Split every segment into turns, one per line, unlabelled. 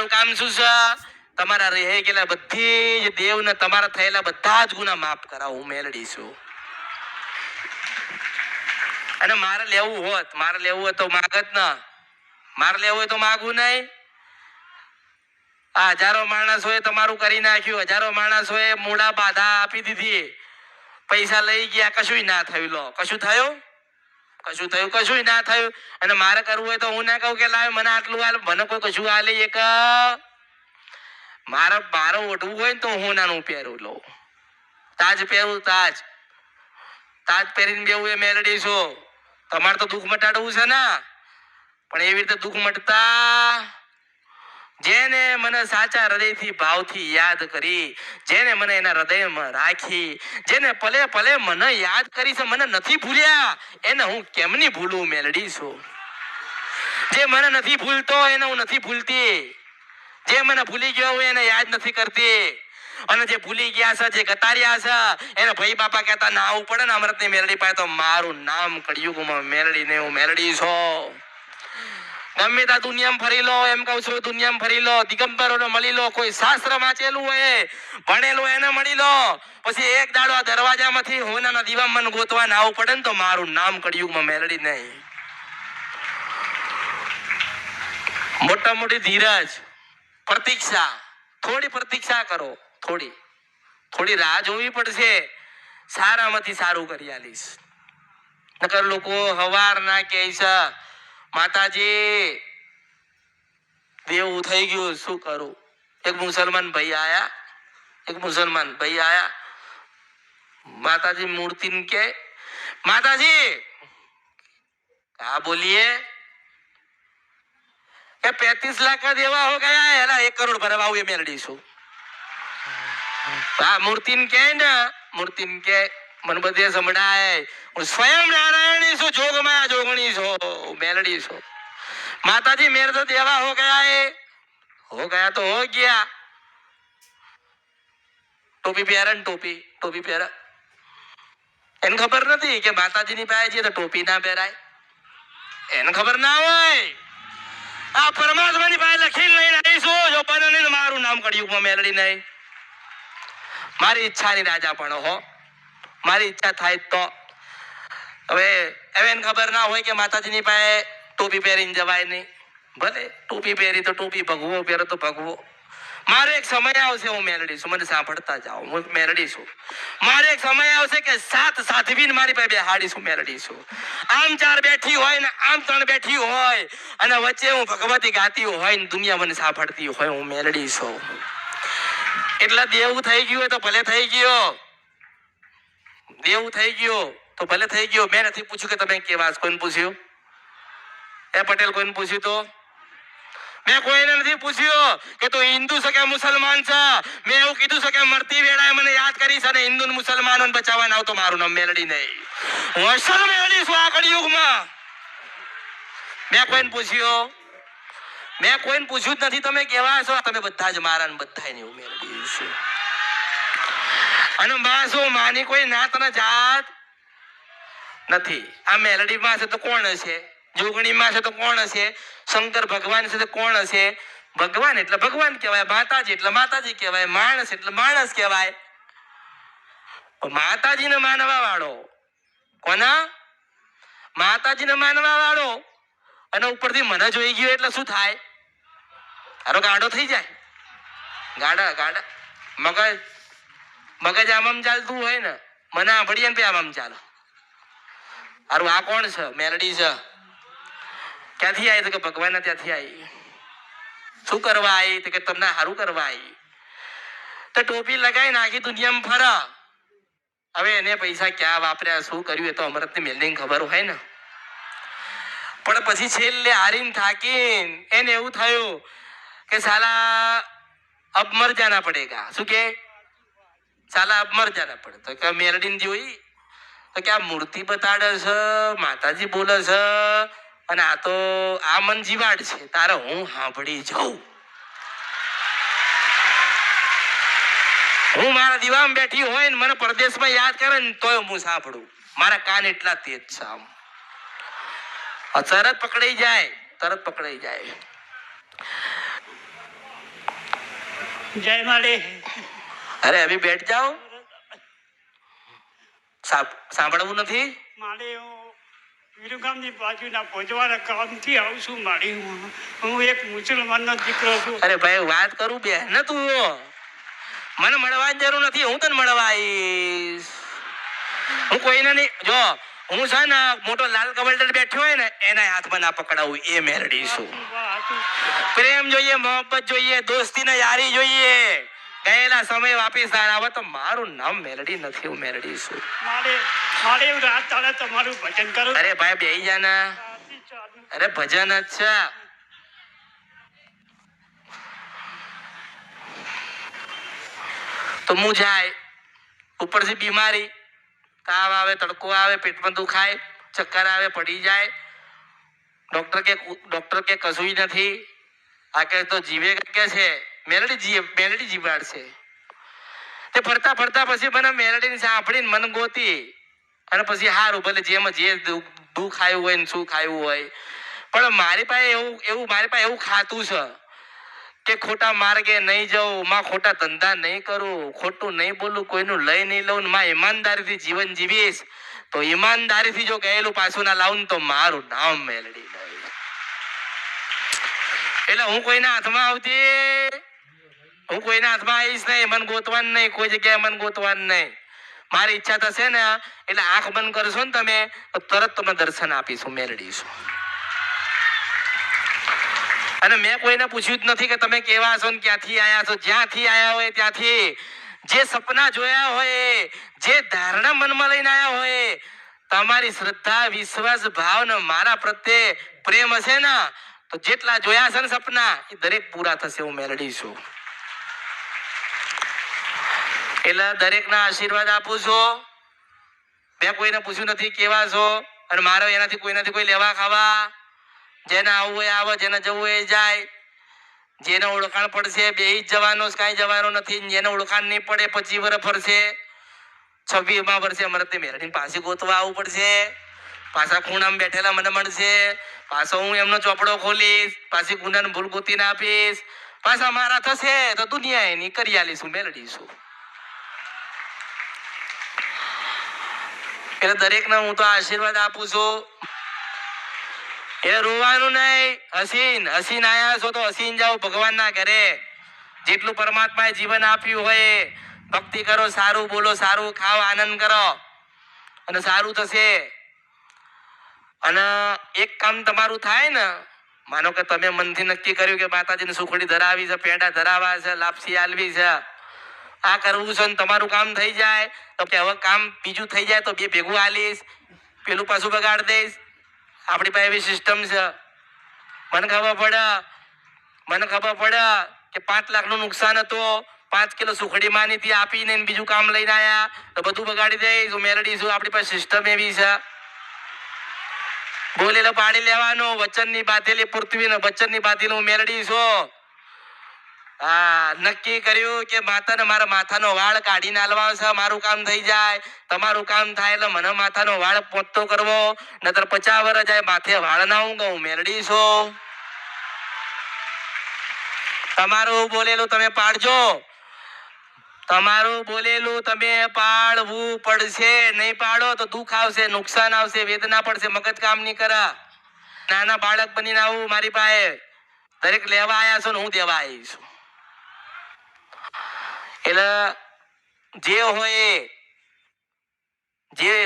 તમારું કામ શું છે? તમારા રહી ગયેલા બધી જ દેવને તમારા થયેલા બધા જ ગુના માફ કરાવો. હું મેલડી છું. અને મારે લેવું હોય તો માગત ના, મારે લેવું હોય તો માગવું નહીં. આ હજારો માણસોએ તમારું કરી નાખ્યું, હજારો માણસોએ મૂળા બાધા આપી દીધી, પૈસા લઈ ગયા, કશું ના થયું. લો કશું થયું? કશું ના થયું. અને મારે કરવું હોય તો હું ના કહું કે લાવ મને આટલું હાલ, મને કોઈ કશું હાલે એક મારો ઓઢવું હોય તો હું નાનું પહેરું લો, તાજ પહેરું, તાજ પહેરીને બેવું એ મેલડી છું. તમારે તો દુઃખ મટાડવું છે ને, પણ એવી રીતે દુઃખ મટતા જેને મને સાચા હૃદયથી ભાવથી યાદ કરી, જેને મને એના હૃદયમાં રાખી, જેને પલે પલે મને યાદ કરી છે, મને નથી ભૂલ્યા, એને હું કેમની ભૂલું મેલડી છું. જે મને નથી ભૂલતો એને હું નથી ભૂલતી, જે મને ભૂલી ગયો હોય એને યાદ નથી કરતી. અને જે ભૂલી ગયા છે, જે ગતાર્યા છે, એને ભાઈ બાપા કહેતા ના આવવું પડે ને અમૃતની મેલડી પાસે, તો મારું નામ કળિયુગમાં મેલડી ને હું મેલડી છું. ગમે ત્યાં દુનિયામાં ફરી લો, એમ કહું છું, દુનિયામાં ફરી લો, દિગંબરોને મળી લો, કોઈ શાસ્ત્ર વાંચેલું હોય ભણેલું એને મળી લો, પછી એક દાડો આ દરવાજામાંથી હોનાના દીવા મન ગોતવા ના આવવું પડે ને, તો મારું નામ કળિયુગમાં મેલડી નહીં. મોટા મોટી ધીરજ, પ્રતીક્ષા, થોડી પ્રતીક્ષા કરો, થોડી રાહ જોવી પડશે. સારામાંથી સારું કરી આલીશ. નકર લોકો હવાર ના કહે છે માતાજી દેવું થઈ ગયું, શું કરું? એક મુસલમાન ભાઈ આયા, માતાજી મૂર્તિ કે માતાજી क्या बोलिए? 35 लाख का देवा हो गया है ना, 1 करोड़ भरवाऊ ये मेलडी છું. હા મૂર્તિન કે ને, મૂર્તિન કે મન બધે સંભળાય. હું સ્વયં નારાયણી છું, જોગમાયા જોગણી છું, મેલડી છું. माताजी मेरे तो देवा हो गया है, हो गया तो हो गया. टोपी પહેરે ને, ટોપી પહેરે, એને ખબર નથી કે માતાજીની પાસે છે તો ટોપી ના પહેરાય. એને ખબર ના હોય આ પરમાત્માની પાસે લખીને લઈને આવીશું, જો બને નહીં મારું નામ કળિયુગમાં મેલડી નહીં. મારી ઈચ્છાની રાજા પણ હો, મારી ઈચ્છા થાય તો. હવે એને ખબર ના હોય કે માતાજીની પાસે ટોપી પહેરીને જવાય નહીં. ભલે ટોપી પહેરી તો ટોપી, ભગવો પહેરો તો ભગવો. મારો એક સમય આવશે, હું મેલડી છું, મને સાંભળતા જાઓ, હું મેલડી છું. મારો એક સમય આવશે કે સાત સાધવીને મારી પાસે બેહાડીશું, મેલડી છું. આમ 4 બેઠી હોય ને આમ 3 બેઠી હોય અને વચ્ચે હું ભગવતી ગાતી હોય ને દુનિયા મને સાંભળતી હોય, હું મેલડી છું. એટલે દેવું થઈ ગયું હોય તો ભલે થઈ ગયો, દેવું થઈ ગયો તો ભલે થઈ ગયો. મેં નથી પૂછ્યું કે તમે કેવા, કોઈને પૂછ્યું? એ પટેલ કોઈને પૂછ્યું? તો મેં કોઈને નથી પૂછ્યું કે તું હિન્દુ છે કે મુસલમાન છે. મેં એવું કીધું છે કે મરતી વેળાએ મને યાદ કરી છે ને હિન્દુ ને મુસલમાનો બચાવવા ના આવતો મારું નામ મેલડી નહીં. હું અસલ મેલડી છું આ કળિયુગમાં. મેં કોઈને પૂછ્યું જ નથી. તમે કેવા છો? તમે બધા જ મારા ને બધા ની મેલડી છે. અને માસો માની કોઈ નાત ને જાત નથી. આ મેલડી માં છે તો કોણ હશે? જોગણી માં છે તો કોણ હશે? શંકર ભગવાન છે તો કોણ હશે? ભગવાન એટલે ભગવાન કહેવાય, માતાજી એટલે માતાજી કહેવાય, માણસ એટલે માણસ કહેવાય. માતાજીને માનવા વાળો કોના? માતાજીને માનવા વાળો. અને ઉપરથી મને જોઈ ગયો એટલે શું થાય? હારો ગાડો થઈ જાય. ગાડા મગજ આમ ચાલતું હોય ને, મને આંભળીએ ને આમ ચાલો. હારું આ કોણ છે? મેલડી છે. ક્યાંથી આવી? તો કે ભગવાન ત્યાંથી આવી. શું કરવા આવી? તો કે તમને સારું કરવા આવી. તો ટોપી લગાવીને આખી દુનિયામાં ફરા. હવે એને પૈસા ક્યાં વાપર્યા, શું કર્યું, એ તો અમૃતની મેલડીને ખબર હોય ને. પણ પછી છેલ્લે હારીને થાકીને એને એવું થયું કે સાલા અબ મર જાના પડેગા. શું કે? સાલા અબ મર જાના પડે. તો કે મેલડીને જોઈ તો કે આ મૂર્તિ બતાડે છે, માતાજી બોલે છે, અને આ તો આ મન જીવાડ છે. તારે હું સાંભળી જાઉં. હું મારા દીવામાં બેઠી હોય ને મને પરદેશમાં યાદ કરે ને તોય હું સાંભળું. મારા કાન એટલા તેજ છે. આમ તરત પકડાઈ જાય.
જય માળી.
અરે અભી બેઠ જાઓ. સાંભળવું નથી?
માળી હું વિરુગામની બાજુના ભોજવાના ગામથી આવું છું. માળી હું એક મુસલમાનનો દીકરો છું.
અરે ભાઈ વાત કરું બે ને તું મને મળવાની જરૂર નથી. હું તને મળવા આવીશ. હું કોઈને નહીં જો હું છે ને મોટો લાલ કબલ્ટર બેઠો હોય ને એના હાથમાં ના પકડાવું એ મેરડી છું. પ્રેમ જોઈએ, મોહબ્બત જોઈએ, દોસ્તી ને યારી જોઈએ. ગયેલા સમય વાપસ આવે તો મારું નામ મેલડી નથી. હું મેલડી છું.
મારે રાત દાડે તમારું ભજન કરું.
અરે ભાઈ બેહી જા ને. અરે ભજન જ છે. તો હું જાય ઉપરથી બીમારી, તાવ આવે, તડકો આવે, પેટમાં દુખાય, ચક્કર આવે, પડી જાય. ડોક્ટર કે કશું નથી. આ કે તો જીવે કે છે મેલડી જીવાડ છે. તે ફરતા ફરતા પછી મને મેલડીને સાંભળીને મન ગોતી અને પછી હારું ભલે જેમ જે દુઃખ આવ્યું હોય ને શું ખાયું હોય. પણ મારી પાસે એવું ખાતું છે કે ખોટા માર્ગે નહીં જાઉં, માં ખોટા ધંધા નહીં કરું, ખોટું નહીં બોલું, કોઈનું લઈ નહીં લઉં, માં ઈમાનદારીથી જીવન જીવીશ. તો ઈમાનદારીથી જો ગયેલું પાછું ના લાવું તો મારું નામ મેલડી નહીં. એટલે હું કોઈના હાથમાં આવીશ નહીં. મન ગોતવાનું નહીં, કોઈ જગ્યાએ મન ગોતવાનું નહીં. મારી ઈચ્છા થશે ને એટલે આંખ બંધ કરશો ને તમે તો તરત તમને દર્શન આપીશું. મેલડીશું. અને મેં કોઈને પૂછ્યું જ નથી કે તમે કેવા છો ને ક્યાંથી આયા છો. જ્યાંથી આયા હોય ત્યાંથી જે સપના જોયા હોય, જે ધારણા મનમાં લઈને આયા હોય, તમારી શ્રદ્ધા, વિશ્વાસ, ભાવ ને મારા પ્રત્યે પ્રેમ હશે ને તો જેટલા જોયા છે ને સપના એ દરેક પૂરા થશે. હું મેલડી છું. એટલે દરેકના આશીર્વાદ આપું છું. મેં કોઈને પૂછ્યું નથી કેવા છો અને મારો એનાથી કોઈનાથી કોઈ લેવા ખાવા. જેને આવવું હોય આવે, જેને જવું હોય જાય. જેને ઓળખાણ પડશે બેહી જ જવાનો, કાંઈ જવાનો નથી. જેને ઓળખાણ નહીં પડે 25 વર્ષ ફરશે, 26મા વર્ષે અમરતે મેલડી પાસે ગોતવા આવવું પડશે. પાછા ખૂણામાં બેઠેલા મને મળશે. પાછો હું એમનો ચોપડો ખોલીશ, પાછી ગુનાને ભૂલ ગોતીને આપીશ. પાછા મારા થશે તો દુનિયા એની કરી આલીશું. મેલડી છું. એટલે દરેકને હું તો આશીર્વાદ આપું છું. એ રોવાનું નહીં, હસીન આયા છો તો હસીન જાઓ ભગવાનના ઘરે. જેટલું પરમાત્માએ જીવન આપ્યું હોય ભક્તિ કરો, સારું બોલો, સારું ખાઓ, આનંદ કરો અને સારું થશે. અને એક કામ તમારું થાય ને, માનો કે તમે મનથી નક્કી કર્યું કે માતાજીને સુખડી ધરાવી છે, પેંડા ધરાવા છે, લાપસી આલવી છે, આ કરવું છે ને તમારું કામ થઈ જાય તો કે હવે કામ બીજું થઈ જાય તો બે ભેગું આલીશ, પેલું પાછું બગાડ દઈશ. આપણી પાસે એવી સિસ્ટમ છે. મને ખબર પડે કે 5 લાખનું નુકસાન હતું, 5 કિલો સુખડી માની થી આપીને બીજું કામ લઈને આયા તો બધું બગાડી દઈશ. મેલડી છું. આપણી પાસે સિસ્ટમ એવી છે. બોલેલો પાડી લેવાનો. વચનની બાંધેલી પૃથ્વીને વચનની બાંધેલું મેલડી છું. હા, નક્કી કર્યું કે માતાને મારા માથાનો વાળ કાઢીને આલવા છે, મારું કામ થઈ જાય. તમારું કામ થાય એટલે મને માથાનો વાળ પોતો કરવો, નતર 50 વર્ષ જાય માથે વાળ ના ઊંઘું. મેલડી છું. તમારું બોલેલું તમે પાડજો. તમારું બોલેલું તમે પાડવું પડશે. નહીં પાડો તો દુઃખ આવશે, નુકસાન આવશે, વેદના પડશે, મગજ કામ નહીં કરે. નાના બાળક બનીને આવું મારી પાસે. દરેક લેવા આયા છો ને હું દેવા આવી છું. એટલે જે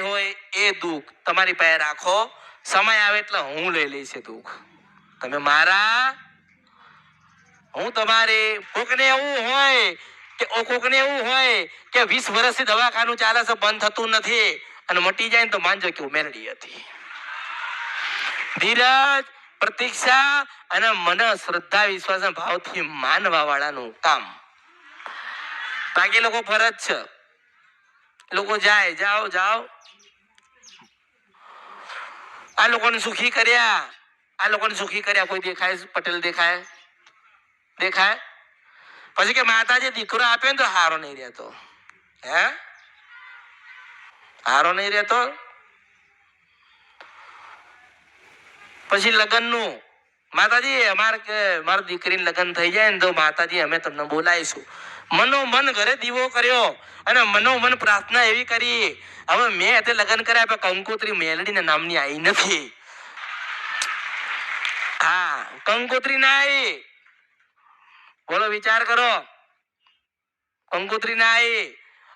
હોય એ દુઃખ તમારી પાસે રાખો. સમય આવે એટલે હું લઈ લઈશ એ દુઃખ. તમે મારા, હું તમારી. કોકને એવું હોય કે 20 વર્ષથી દવાખાનું ચાલે છે, બંધ થતું નથી અને મટી જાય ને તો માનજો કે મેલડી હતી. ધીરજ, પ્રતીક્ષા અને મન શ્રદ્ધા, વિશ્વાસ અને ભાવથી માનવા વાળાનું કામ. બાકી લોકો ફરજ છે. લોકો જાય જાઓ. આ લોકોને સુખી કર્યા કોઈ દેખાય? પટેલ દેખાય? પછી કે માતાજી દીકરો આપે ને તો હારો નહીં રહેતો. હારો નહીં રહેતો. પછી લગ્નનું માતાજી મારી દીકરીને લગ્ન થઈ જાય ને તો માતાજી અમે તમને બોલાવીશું. મનોમન ઘરે દીવો કર્યો અને મનોમન પ્રાર્થના એવી કરી. હવે મેં તે લગ્ન કર્યા પણ કંકોત્રી મેલડીના નામની આવી નથી. હા, કંકોત્રી ના આવી. બોલો, વિચાર કરો. કંકોત્રી ના આવી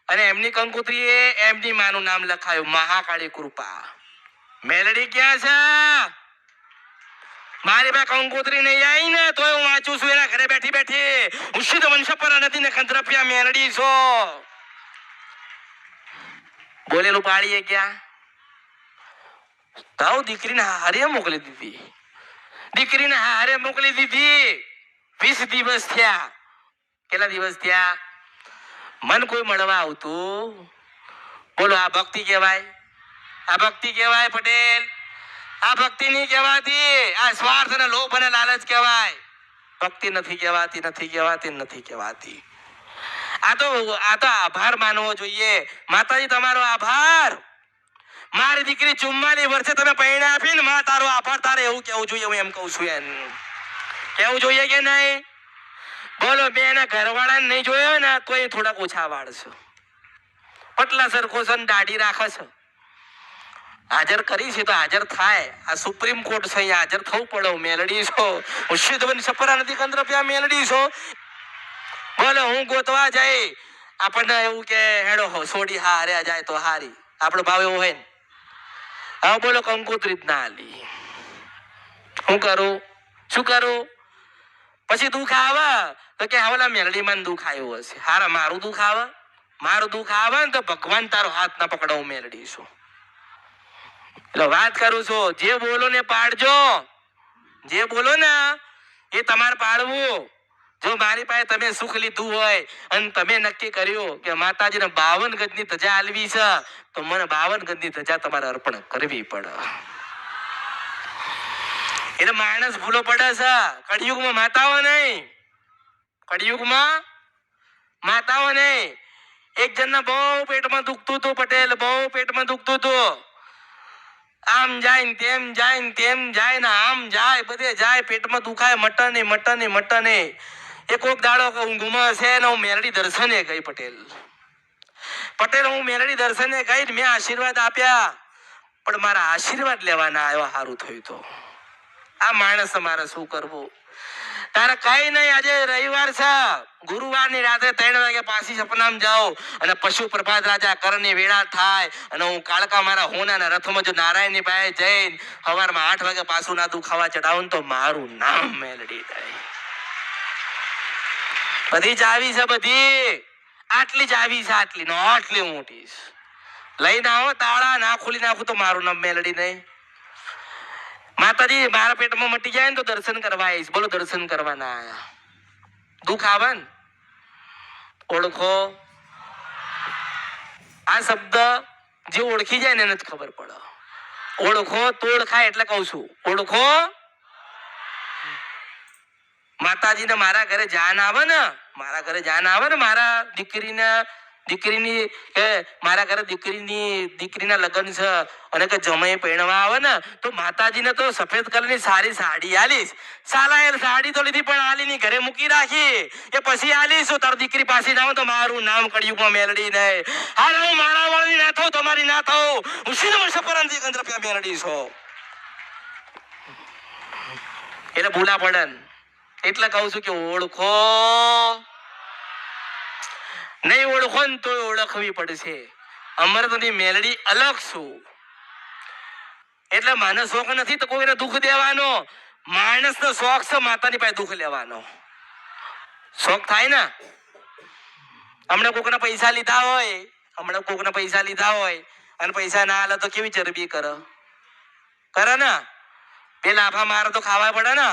અને એમની કંકોત્રી એ એમની માનું નામ લખાયું, મહાકાળી કૃપા. મેલડી ક્યાં છે? મારી પાસે કંકોત્રી નહીં આવી ને તો હું વાંચું છું એના ઘરે બેઠી બેઠી. ઉષિત વંશ પર નથી ને ખંતરપિયા મેલડી છો. બોલેલું પાડીએ ક્યાં? તાવ દીકરીને હારે મોકલી દીધી. દીકરીને હારે મોકલી દીધી. 20 દિવસ થયા. કેટલા દિવસ થયા? મન કોઈ મળવા આવતું. બોલો, આ ભક્તિ કહેવાય? આ ભક્તિ કહેવાય પટેલ? આ ભક્તિ નહીં કહેવાતી. આ સ્વાર્થ અને લોભ અને લાલચ કહેવાય. ભક્તિ નથી કહેવાતી, નથી કહેવાતી, નથી કહેવાતી. આ તો આભાર માનવો જોઈએ. માતાજી તમારો આભાર. મારી દીકરી 44 વર્ષે તમે પૈણા આપી ને, માં તારો આભાર. તારે એવું કેવું જોઈએ, હું એમ કઉ છું. કેવું જોઈએ કે નહીં? બોલો, બે એના ઘરવાળાને નહીં જોયો ને તો એ થોડાક ઓછા વાળ છે. પટલા સરખો છે ને દાઢી રાખે છે. હાજર કરી છે તો હાજર થાય. આ સુપ્રીમ કોર્ટ છે, અહીંયા હાજર થવું પડે. મેલડી છો, ઉષિત વંશ પર નથી ખંતરપિયા મેલડી છો. બોલો, હું ગોતવા જઈ આપણને એવું કે હેડો સોડી હાર્યા જાય તો હારી. આપણો ભાવ એવો હોય ને. હવે બોલો, કંકોત્રી જ ના આલી. શું કરું? શું કરું? પછી દુઃખ આવે તો કે હવલા મેલડીમાં દુઃખ આવ્યું હશે. હારા, મારું દુઃખ આવે? મારું દુઃખ આવે ને તો ભગવાન તારો હાથ ના પકડાવું મેલડી છું. એટલે વાત કરું છું, જે બોલો ને પાડજો. જે બોલો ને એ તમારે પાડવું. જો મારી પાસે તમે સુખ લીધું હોય અને તમે નક્કી કર્યું કે માતાજીને 52 ગજની ધજા આલવી છે તો મને 52 ગજની ધજા તમારે અર્પણ કરવી પડે. એટલે માણસ ભૂલો પડે છે. કળિયુગમાં માતાઓ નહીં. કળિયુગમાં માતાઓ નહીં. એક જણના બહુ પેટમાં દુખતું હતું પટેલ, બહુ પેટમાં દુખતું હતું. આમ જાય ને તેમ જાય ને તેમ જાય ને આમ જાય, બધે જાય, પેટમાં દુખાય, મટને મટને મટને. એ કોક દાડો ઊંઘમાં છે ને હું મેલડી દર્શને ગઈ પટેલ. હું મેલડી દર્શને ગઈ, મેં આશીર્વાદ આપ્યા પણ મારા આશીર્વાદ લેવાના આવ્યો. સારું થયું તો આ માણસ મારે શું કરવું? તારે કઈ નહીં. આજે રવિવાર છે, ગુરુવારની રાત્રે 3 વાગે પાછી સપનામાં જાઓ અને પશુ પ્રભાત રાજા કરની વેળા થાય અને હું કાળકા મારા હોનાના રથમાં જો નારાયણની પાસે જઈને સવારમાં 8 વાગે પાછું ના દુખાવા ચડાવું તો મારું નામ મેલડી થાય. બધી ચાવી છે, બધી આટલી ચાવી છે, આટલી નો આટલી મોટી લઈને આવો. તાળા ના ખોલી નાખું તો મારું નામ મેલડી નહીં. માતાજી મારા પેટમાં મટી જાય ને તો દર્શન કરવા આવીશ. બોલો, દર્શન કરવા ના આયા? દુઃખ આવે ને ઓળખો. આ શબ્દ જે ઓળખી જાય ને એને જ ખબર પડે. ઓળખો તો ઓળખાય. એટલે કઉ છું, ઓળખો. માતાજીને મારા ઘરે જાન આવે ને, મારા દીકરીની મારા ઘરે દીકરીના લગ્ન છે અને કે જમાઈ પહેણવા આવે ને તો માતાજીને તો સફેદ કલરની સારી સાડી આલીશ. સાલા એ સાડી તો લીધી પણ આલીની ઘરે મૂકી રાખી. એ પછી આલીશ. તાર દીકરી પાછી ના આવે તો મારું નામ કળિયુગમાં મેલડી નહીં. હાલ હું મારા વાળી ના થઉં, તમારી ના થઉં. હું સીધો સપરાંતિ કંદ્રપ્યા મેલડી છો. એટલે ભૂલા પડે. એટલે કહું છું કે ઓળખો. નહીં ઓળખો ને તો ઓળખવી પડશે. અમરતની મેલડી અલગ છું. એટલે મને શોખ નથી તો કોઈને દુઃખ દેવાનો. માણસનો શોખ છે માતાની પાસે દુઃખ લેવાનો. શોખ થાય ને. હમણાં કોકના પૈસા લીધા હોય અને પૈસા ના આલે તો કેવી ચરબી કરે ને. બે લાફા મારે તો ખાવા પડે ને.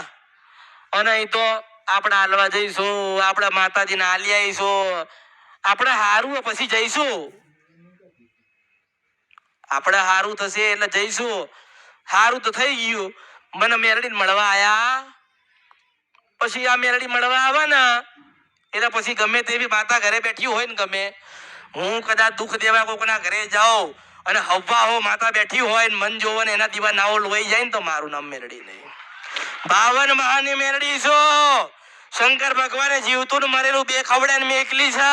અને અહીં તો આપણે હાલવા જઈશું, આપણે માતાજીને હાલી આવીશું. આપણે હારું પછી જઈશું. આપણે હારું થશે એટલે જઈશું. હારું તો થઈ ગયું. મને મેલડી મળવા આયા. પછી આ મેલડી મળવા આવે ને એટલે પછી ગમે તેવી માતા ઘરે બેઠી હોય ને, ગમે હું કદાચ દુઃખ દેવા કોકના ઘરે જાઉં અને હવા હો માતા બેઠી હોય ને મન જોવો ને એના દીવા નાવો લોહી જાય ને તો મારું નામ મેલડી નહીં. 52 મહાની મેરડી છો. શંકર ભગવાને જીવતું ને મરેલું બે ખવડાવીને મેકલી છે.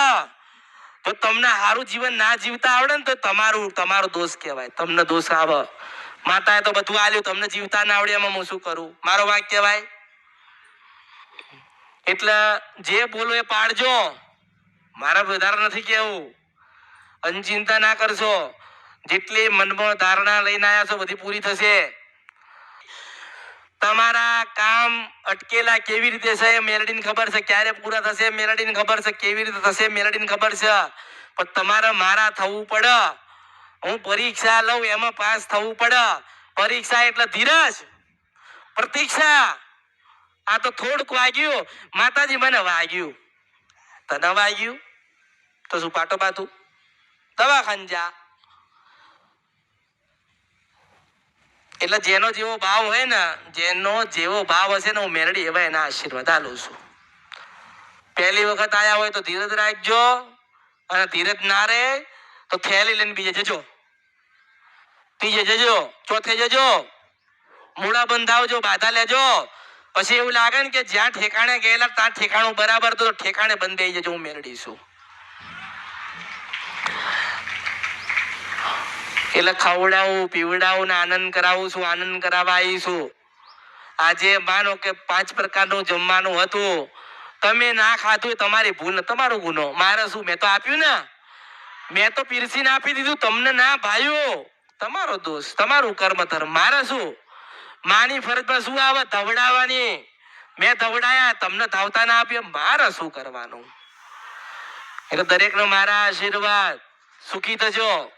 તો તમને સારું જીવન ના જીવતા આવડે ને તો તમારો દોષ કહેવાય. તમને દોષ આવે. માતાએ તો બધું આલ્યું, તમને જીવતા ના આવડે એમાં હું શું કરું? મારો વાક કહેવાય. એટલે જે બોલો એ પાડજો. મારા વધારે નથી કેવું. અનચિંતા ના કરશો. જેટલી મનમાં ધારણા લઈને આવ્યા છો બધી પૂરી થશે. તમારા કામ અટકેલા કેવી રીતે છે એ મેલડીને ખબર છે. ક્યારે પૂરા થશે મેલડીને ખબર છે. કેવી રીતે થશે મેલડીને ખબર છે. પણ તમારે મારા થવું પડે. હું પરીક્ષા લઉં એમાં પાસ થવું પડે. પરીક્ષા એટલે ધીરજ, પ્રતીક્ષા. આ તો થોડુંક વાગ્યું, માતાજી મને વાગ્યું. તને વાગ્યું તો શું પાટો પાતું? દવાખાને જા. એટલે જેનો જેવો ભાવ હોય ને, જેનો જેવો ભાવ હશે ને, હું મેરડી એવા એના આશીર્વાદ આલું છું. પહેલી વખત આયા હોય તો ધીરજ રાખજો, અને ધીરજ ના રહે તો થેલી લઈને બીજે જજો. ત્રીજે જજો, ચોથે જજો, મૂળા બંધાવજો, બાધા લેજો. પછી એવું લાગે ને કે જ્યાં ઠેકાણે ગયેલા ત્યાં ઠેકાણું બરાબર, તો ઠેકાણે બંધાઈ જજો. હું મેરડી છું. એટલે ખવડાવું, પીવડાવું ને આનંદ કરાવું છું. આનંદ કરાવવા આવીશું. આજે માનો કે 5 પ્રકારનું જમવાનું હતું, તમે ના ખાધું એ તમારી ભૂલ, તમારો ગુનો. મારે શું? મેં તો આપ્યું ને, મેં તો પીરસીને આપી દીધું. તમને ના ભાઈઓ, તમારો દોષ, તમારું કર્મ ધર્મ. મારે શું? માની ફરજમાં શું આવે? ધવડાવવાની. મેં ધવડાયા, તમને ધાવતા ના આપ્યા, મારે શું કરવાનું? એટલે દરેકનો મારા આશીર્વાદ. સુખી થજો.